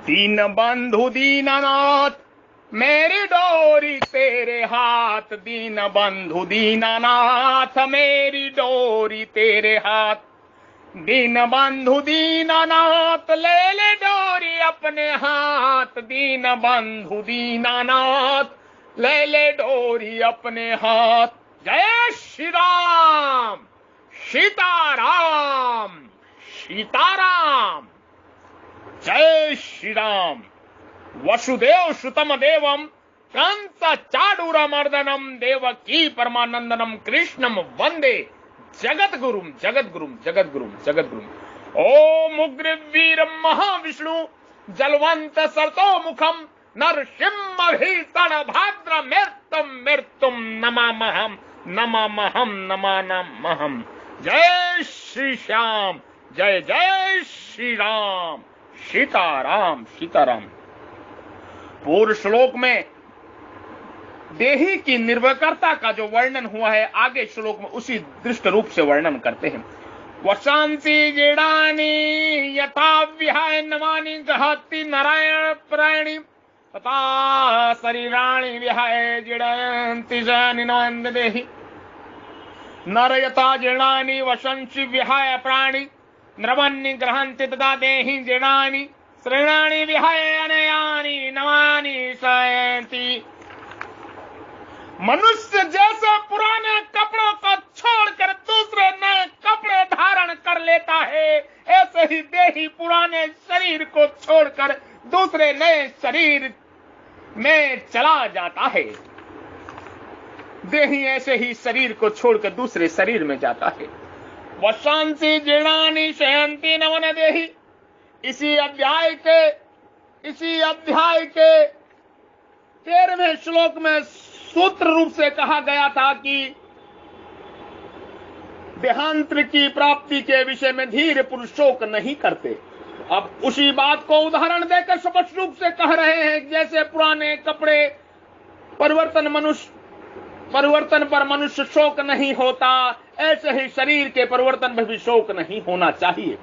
दीन बंधु दीनानाथ मेरी डोरी तेरे हाथ, दीन बंधु दीनानाथ मेरी डोरी तेरे हाथ। दीन बंधु दीनानाथ ले ले डोरी अपने हाथ, दीन बंधु दीनानाथ ले ले डोरी अपने हाथ। जय श्री राम, सीताराम सीताराम। जय श्री राम। वसुदेव सुतम देवम कंस चाडूरमर्दनम देवकी परमानंदनम कृष्णम वंदे जगत गुरुम जगत गुरुम जगत गुरुम जगत गुरुम। ओम उग्र वीर महाविष्णु जलवंत सर्तो मुखम नरसिंह भीषण भाद्र मृत्युम मृत्युम नमामहम नमामहम नमामहम। जय श्री श्याम, जय जय श्री राम, सीताराम सीताराम। पूर्व श्लोक में देही की निर्भयकर्ता का जो वर्णन हुआ है, आगे श्लोक में उसी दृष्ट रूप से वर्णन करते हैं। वशांसी जीर्णानि यथा विहाय नवानि गहति नारायण प्राणी तथा शरीराणि विहाय जीर्णन्ति जनिनन्द देहि। नर यथा जीर्णानि वशंसि विहाय प्राणी नृवन्नि गृह्णन्ति तथा देहि जीर्णानि शरीराणि विहाय अनयानि नवानि शयन्ति। मनुष्य जैसे पुराने कपड़ों को छोड़कर दूसरे नए कपड़े धारण कर लेता है, ऐसे ही देही पुराने शरीर को छोड़कर दूसरे नए शरीर में चला जाता है। देही ऐसे ही शरीर को छोड़कर दूसरे शरीर में जाता है। वशांसी जीर्णानि शयन्ति नवन देहि। इसी अध्याय के 13वें श्लोक में सूत्र रूप से कहा गया था कि देहांतर की प्राप्ति के विषय में धीर पुरुष शोक नहीं करते। अब उसी बात को उदाहरण देकर स्पष्ट रूप से कह रहे हैं, जैसे पुराने कपड़े परिवर्तन पर मनुष्य शोक नहीं होता, ऐसे ही शरीर के परिवर्तन में भी शोक नहीं होना चाहिए।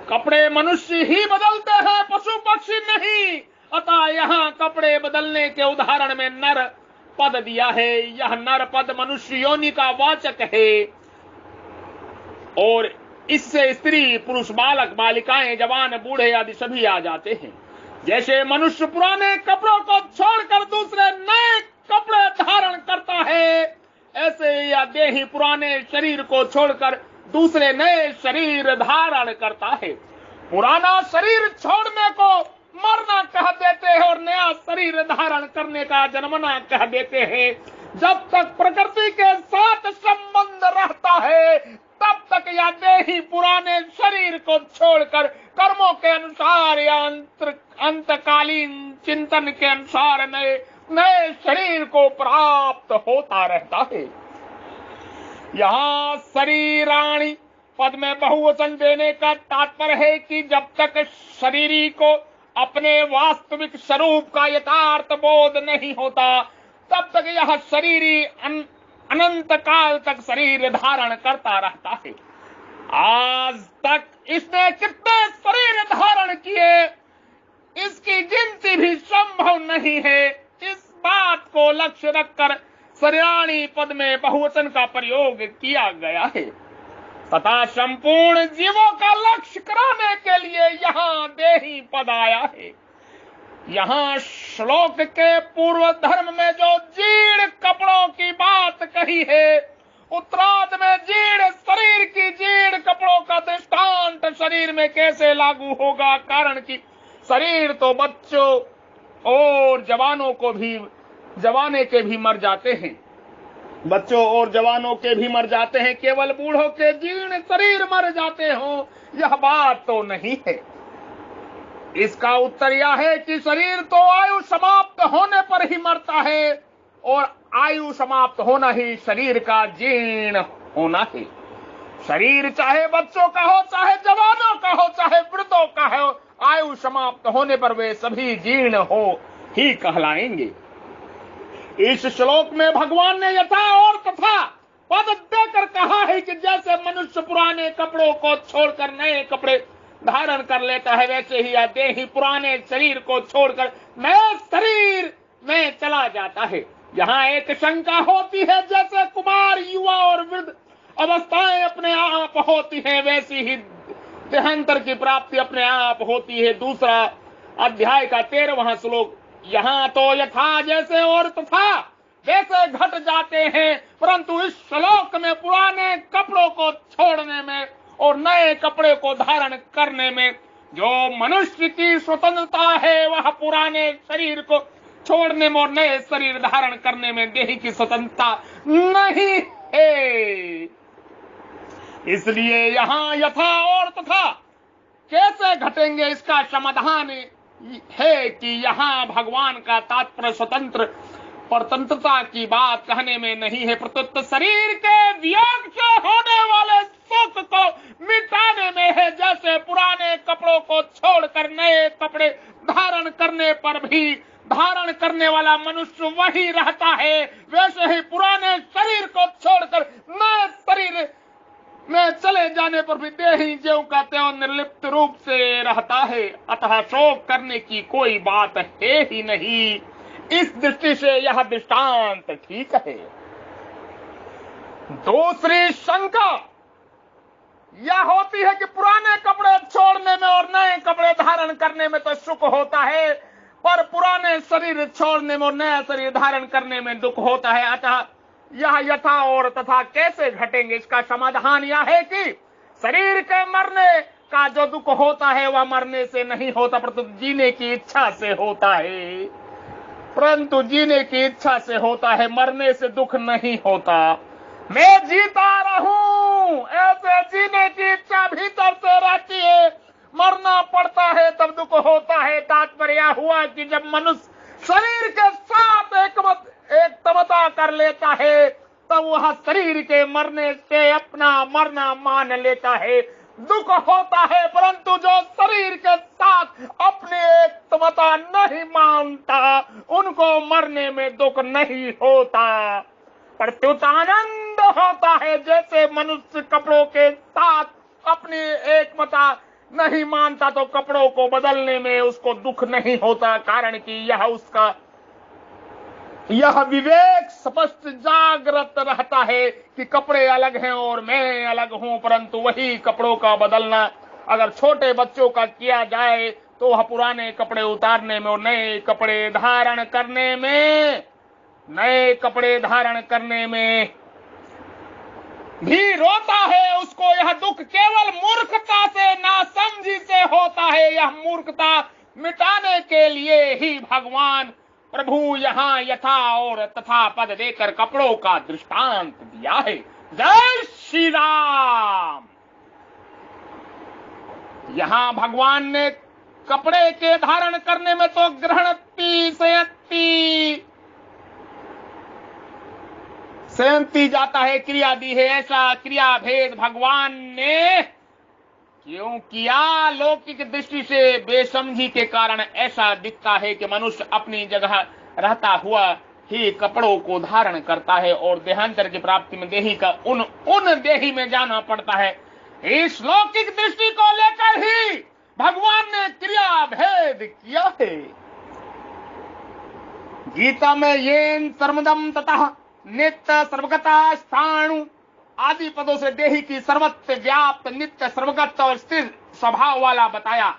कपड़े मनुष्य ही बदलते हैं, पशु पक्षी नहीं। अतः यहाँ कपड़े बदलने के उदाहरण में नर पद दिया है। यह नर पद मनुष्य योनि का वाचक है और इससे स्त्री पुरुष बालक बालिकाएं जवान बूढ़े आदि सभी आ जाते हैं। जैसे मनुष्य पुराने कपड़ों को छोड़कर दूसरे नए कपड़े धारण करता है, ऐसे यह देही पुराने शरीर को छोड़कर दूसरे नए शरीर धारण करता है। पुराना शरीर छोड़ने को मरना कह देते हैं और नया शरीर धारण करने का जन्मना कह देते हैं। जब तक प्रकृति के साथ संबंध रहता है, तब तक यह देही पुराने शरीर को छोड़कर कर्मों के अनुसार या अंतकालीन चिंतन के अनुसार नए शरीर को प्राप्त होता रहता है। यहाँ शरीराणि पद में बहुवचन देने का तात्पर्य है कि जब तक शरीरी को अपने वास्तविक स्वरूप का यथार्थ बोध नहीं होता, तब तक यह शरीरी अनंत काल तक शरीर धारण करता रहता है। आज तक इसने कितने शरीर धारण किए, इसकी गिनती भी संभव नहीं है। इस बात को लक्ष्य रखकर शरीराणि पद में बहुवचन का प्रयोग किया गया है तथा संपूर्ण जीवों का लक्ष्य कराने के लिए यहाँ देही पद आया है। यहाँ श्लोक के पूर्व धर्म में जो जीर्ण कपड़ों की बात कही है, उत्तरार्ध में जीर्ण शरीर की जीर्ण कपड़ों का दृष्टांत शरीर में कैसे लागू होगा? कारण कि शरीर तो बच्चों और जवाने के भी मर जाते हैं, बच्चों और जवानों के भी मर जाते हैं, केवल बूढ़ों के जीर्ण शरीर मर जाते हो, यह बात तो नहीं है। इसका उत्तर यह है कि शरीर तो आयु समाप्त होने पर ही मरता है और आयु समाप्त होना ही शरीर का जीर्ण होना है। शरीर चाहे बच्चों का हो, चाहे जवानों का हो, चाहे वृद्धों का हो, आयु समाप्त होने पर वे सभी जीर्ण हो ही कहलाएंगे। इस श्लोक में भगवान ने यथा और तथा पद देकर कहा है कि जैसे मनुष्य पुराने कपड़ों को छोड़कर नए कपड़े धारण कर लेता है, वैसे ही यह देही पुराने शरीर को छोड़कर नए शरीर में चला जाता है। यहाँ एक शंका होती है, जैसे कुमार, युवा और वृद्ध अवस्थाएं अपने आप होती हैं, वैसी ही देहांतर की प्राप्ति अपने आप होती है। दूसरा अध्याय का 13वां श्लोक। यहाँ तो यथा जैसे और तथा वैसे घट जाते हैं, परंतु इस श्लोक में पुराने कपड़ों को छोड़ने में और नए कपड़े को धारण करने में जो मनुष्य की स्वतंत्रता है, वह पुराने शरीर को छोड़ने में और नए शरीर धारण करने में देही की स्वतंत्रता नहीं है। इसलिए यहाँ यथा और तथा कैसे घटेंगे, इसका समाधान है कि यहाँ भगवान का तात्पर्य स्वतंत्र परतंत्रता की बात कहने में नहीं है, प्रत्युत शरीर के वियोग से होने वाले सुख को मिटाने में है। जैसे पुराने कपड़ों को छोड़कर नए कपड़े धारण करने पर भी धारण करने वाला मनुष्य वही रहता है, वैसे ही पुराने शरीर को छोड़कर नए शरीर में चले जाने पर भी देही ज्यों का त्यों निर्लिप्त रूप से रहता है। अतः शोक करने की कोई बात है ही नहीं। इस दृष्टि से यह दृष्टांत ठीक है। दूसरी शंका यह होती है कि पुराने कपड़े छोड़ने में और नए कपड़े धारण करने में तो सुख होता है, पर पुराने शरीर छोड़ने में और नया शरीर धारण करने में दुख होता है। अतः यह यथा और तथा कैसे घटेंगे, इसका समाधान यह है कि शरीर के मरने का जो दुख होता है वह मरने से नहीं होता, परंतु जीने की इच्छा से होता है। परंतु जीने की इच्छा से होता है, मरने से दुख नहीं होता। मैं जीता रहूं ऐसे जीने की इच्छा भीतर से रहती है, मरना पड़ता है तब दुख होता है। तात्पर्य हुआ कि जब मनुष्य शरीर के साथ एकमता कर लेता है, तब वह शरीर के मरने से अपना मरना मान लेता है, दुख होता है। परंतु जो शरीर के साथ अपने एकमता नहीं मानता, उनको मरने में दुख नहीं होता, प्रत्युत आनंद होता है। जैसे मनुष्य कपड़ों के साथ अपनी एकमता नहीं मानता तो कपड़ों को बदलने में उसको दुख नहीं होता, कारण कि यह विवेक स्पष्ट जागृत रहता है कि कपड़े अलग हैं और मैं अलग हूं। परंतु वही कपड़ों का बदलना अगर छोटे बच्चों का किया जाए तो वह पुराने कपड़े उतारने में और नए कपड़े धारण करने में भी रोता है। उसको यह दुख केवल मूर्खता से, नासमझी से होता है। यह मूर्खता मिटाने के लिए ही भगवान प्रभु यहाँ यथा और तथा पद देकर कपड़ों का दृष्टांत दिया है। जय श्री राम। यहाँ भगवान ने कपड़े के धारण करने में तो गृहणती सहंती जाता है, क्रिया दी है। ऐसा क्रिया भेद भगवान ने क्यों किया? लौकिक दृष्टि से बेसमझी के कारण ऐसा दिखता है कि मनुष्य अपनी जगह रहता हुआ ही कपड़ों को धारण करता है और देहांतर की प्राप्ति में देही का उन देही में जाना पड़ता है। इस लौकिक दृष्टि को लेकर ही भगवान ने क्रिया भेद किया है। गीता में येन सर्वदम ततः नित्य सर्वगता स्थाणु आदि पदों से देही की सर्वत्र व्याप्त, नित्य, सर्वगत और स्थिर स्वभाव वाला बताया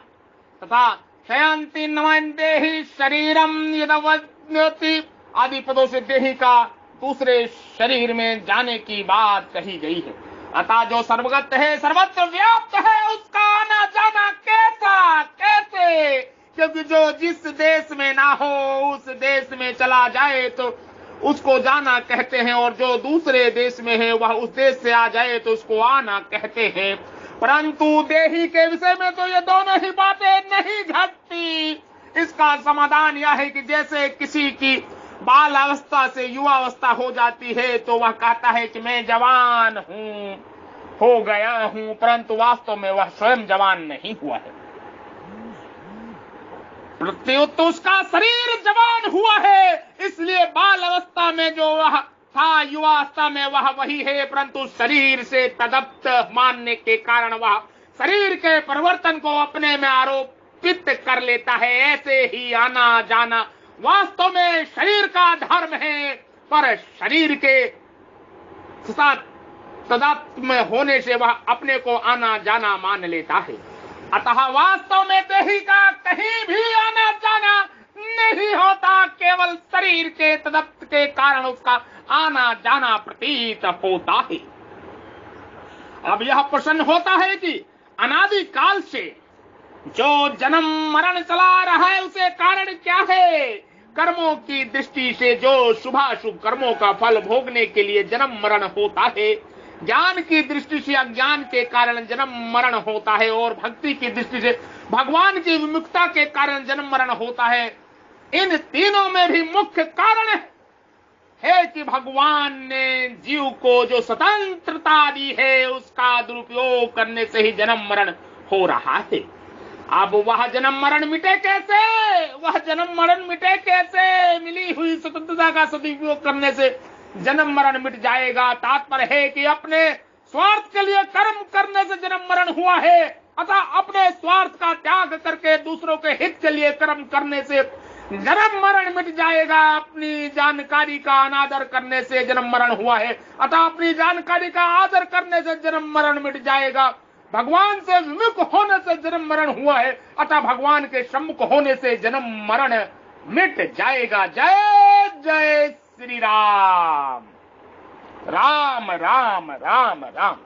तथा शयंती नमन देही शरीरम यदवति आदि पदों से देही का दूसरे शरीर में जाने की बात कही गई है। अतः जो सर्वगत है, सर्वत्र व्याप्त है, उसका आना जाना कैसे? क्योंकि जो जिस देश में ना हो उस देश में चला जाए तो उसको जाना कहते हैं, और जो दूसरे देश में है वह उस देश से आ जाए तो उसको आना कहते हैं। परंतु देही के विषय में तो ये दोनों ही बातें नहीं घटती। इसका समाधान यह है कि जैसे किसी की बाल अवस्था से युवा अवस्था हो जाती है तो वह कहता है कि मैं जवान हूँ, हो गया हूँ, परंतु वास्तव में वह स्वयं जवान नहीं हुआ है। प्रत्युत उसका शरीर जवान हुआ है, इसलिए बाल अवस्था में जो वह था युवा अवस्था में वह वही है, परंतु शरीर से तदप्त मानने के कारण वह शरीर के परिवर्तन को अपने में आरोपित कर लेता है। ऐसे ही आना जाना वास्तव में शरीर का धर्म है, पर शरीर के साथ तादात्म्य होने से वह अपने को आना जाना मान लेता है। अतः वास्तव में देही का कहीं भी आना जाना नहीं होता, केवल शरीर के तदत्व के कारण उसका आना जाना प्रतीत होता है। अब यह प्रश्न होता है कि अनादि काल से जो जन्म मरण चला रहा है उसे कारण क्या है? कर्मों की दृष्टि से जो शुभाशुभ कर्मों का फल भोगने के लिए जन्म मरण होता है, ज्ञान की दृष्टि से अज्ञान के कारण जन्म मरण होता है, और भक्ति की दृष्टि से भगवान की विमुखता के कारण जन्म मरण होता है। इन तीनों में भी मुख्य कारण है कि भगवान ने जीव को जो स्वतंत्रता दी है उसका दुरुपयोग करने से ही जन्म मरण हो रहा है। अब वह जन्म मरण मिटे कैसे? वह जन्म मरण मिटे कैसे? मिली हुई स्वतंत्रता का सदुपयोग करने से जन्म मरण मिट जाएगा। तात्पर्य है कि अपने स्वार्थ के लिए कर्म करने से जन्म मरण हुआ है, अतः अपने स्वार्थ का त्याग करके दूसरों के हित के लिए कर्म करने से जन्म मरण मिट जाएगा। अपनी जानकारी का अनादर करने से जन्म मरण हुआ है, अतः अपनी जानकारी का आदर करने से जन्म मरण मिट जाएगा। भगवान से विमुख होने से जन्म मरण हुआ है, अतः भगवान के सम्मुख होने से जन्म मरण मिट जाएगा। जय जय श्री राम। राम राम राम राम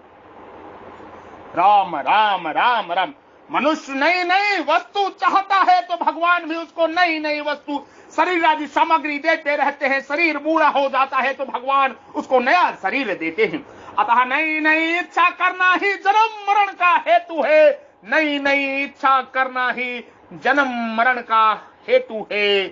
राम राम राम राम। मनुष्य नई नई वस्तु चाहता है तो भगवान भी उसको नई नई वस्तु शरीर आदि सामग्री देते रहते हैं। शरीर बूढ़ा हो जाता है तो भगवान उसको नया शरीर देते हैं। अतः नई नई इच्छा करना ही जन्म मरण का हेतु है। नई नई इच्छा करना ही जन्म मरण का हेतु है।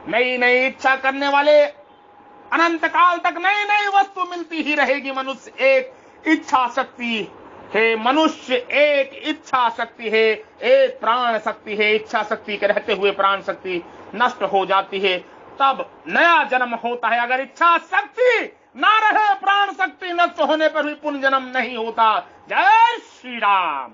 नई नई इच्छा करने वाले अनंत काल तक नई नई वस्तु मिलती ही रहेगी। मनुष्य एक इच्छा शक्ति है, मनुष्य एक इच्छा शक्ति है, एक प्राण शक्ति है। इच्छा शक्ति के रहते हुए प्राण शक्ति नष्ट हो जाती है, तब नया जन्म होता है। अगर इच्छा शक्ति ना रहे, प्राण शक्ति नष्ट होने पर भी पुनर्जन्म नहीं होता। जय श्री राम।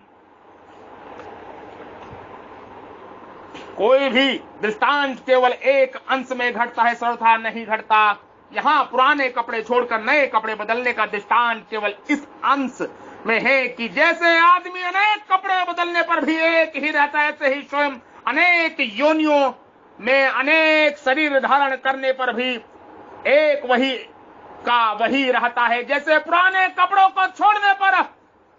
कोई भी दृष्टांत केवल एक अंश में घटता है, सर्वथा नहीं घटता। यहाँ पुराने कपड़े छोड़कर नए कपड़े बदलने का दृष्टांत केवल इस अंश में है कि जैसे आदमी अनेक कपड़े बदलने पर भी एक ही रहता है, ऐसे ही स्वयं अनेक योनियों में अनेक शरीर धारण करने पर भी एक वही का वही रहता है। जैसे पुराने कपड़ों को छोड़ने पर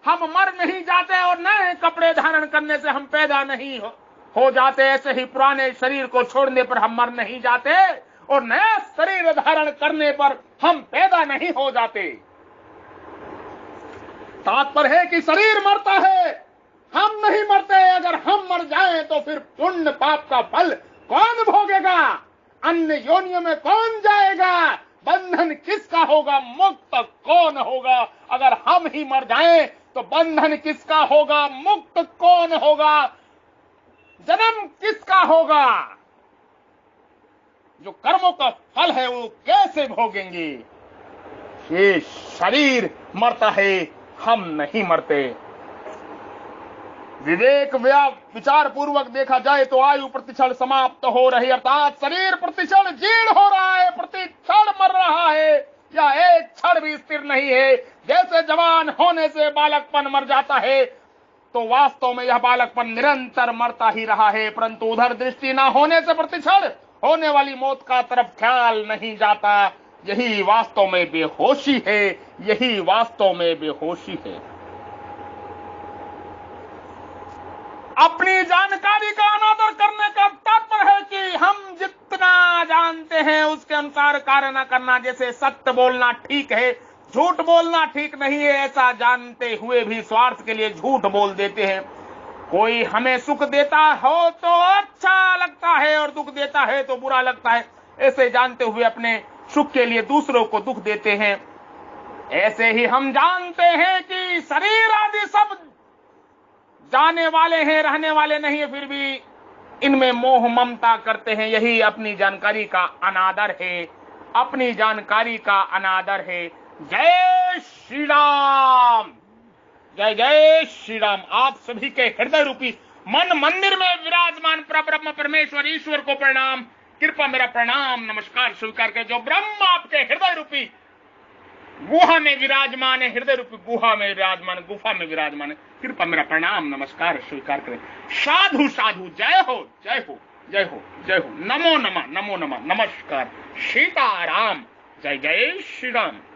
हम मर नहीं जाते और नए कपड़े धारण करने से हम पैदा नहीं हो जाते, ऐसे ही पुराने शरीर को छोड़ने पर हम मर नहीं जाते और नया शरीर धारण करने पर हम पैदा नहीं हो जाते। तात्पर्य है कि शरीर मरता है, हम नहीं मरते। अगर हम मर जाएं तो फिर पुण्य पाप का फल कौन भोगेगा? अन्य योनियों में कौन जाएगा? बंधन किसका होगा? मुक्त कौन होगा? अगर हम ही मर जाएं तो बंधन किसका होगा? मुक्त कौन होगा? जन्म किसका होगा? जो कर्मों का फल है वो कैसे भोगेंगे? ये शरीर मरता है, हम नहीं मरते। विवेक विचार पूर्वक देखा जाए तो आयु प्रतिक्षण समाप्त हो रही, अर्थात शरीर प्रतिक्षण जीर्ण हो रहा है, प्रतिक्षण मर रहा है। यह एक क्षण भी स्थिर नहीं है। जैसे जवान होने से बालकपन मर जाता है, तो वास्तव में यह बालकपन निरंतर मरता ही रहा है, परंतु उधर दृष्टि न होने से प्रतिक्षण होने वाली मौत का तरफ ख्याल नहीं जाता। यही वास्तव में बेहोशी है, यही वास्तव में बेहोशी है। अपनी जानकारी का अनादर करने का तात्पर्य है कि हम जितना जानते हैं उसके अनुसार कार्य न करना। जैसे सत्य बोलना ठीक है, झूठ बोलना ठीक नहीं है, ऐसा जानते हुए भी स्वार्थ के लिए झूठ बोल देते हैं। कोई हमें सुख देता हो तो अच्छा लगता है और दुख देता है तो बुरा लगता है, ऐसे जानते हुए अपने सुख के लिए दूसरों को दुख देते हैं। ऐसे ही हम जानते हैं कि शरीर आदि सब जाने वाले हैं, रहने वाले नहीं है, फिर भी इनमें मोह ममता करते हैं। यही अपनी जानकारी का अनादर है, अपनी जानकारी का अनादर है। जय श्री राम। जय जय श्री राम। आप सभी के हृदय रूपी मन मंदिर में विराजमान परब्रह्म परमेश्वर ईश्वर को प्रणाम, कृपा मेरा प्रणाम नमस्कार स्वीकार कर। जो ब्रह्म आपके हृदय रूपी गुहा में विराजमान है, हृदय रूपी गुहा में विराजमान, गुफा में विराजमान है, कृपा मेरा प्रणाम नमस्कार स्वीकार करें। साधु साधु, जय हो जय हो जय हो जय हो। नमो नमः नमो नमः नमस्कार। सीताराम। जय जय श्री राम।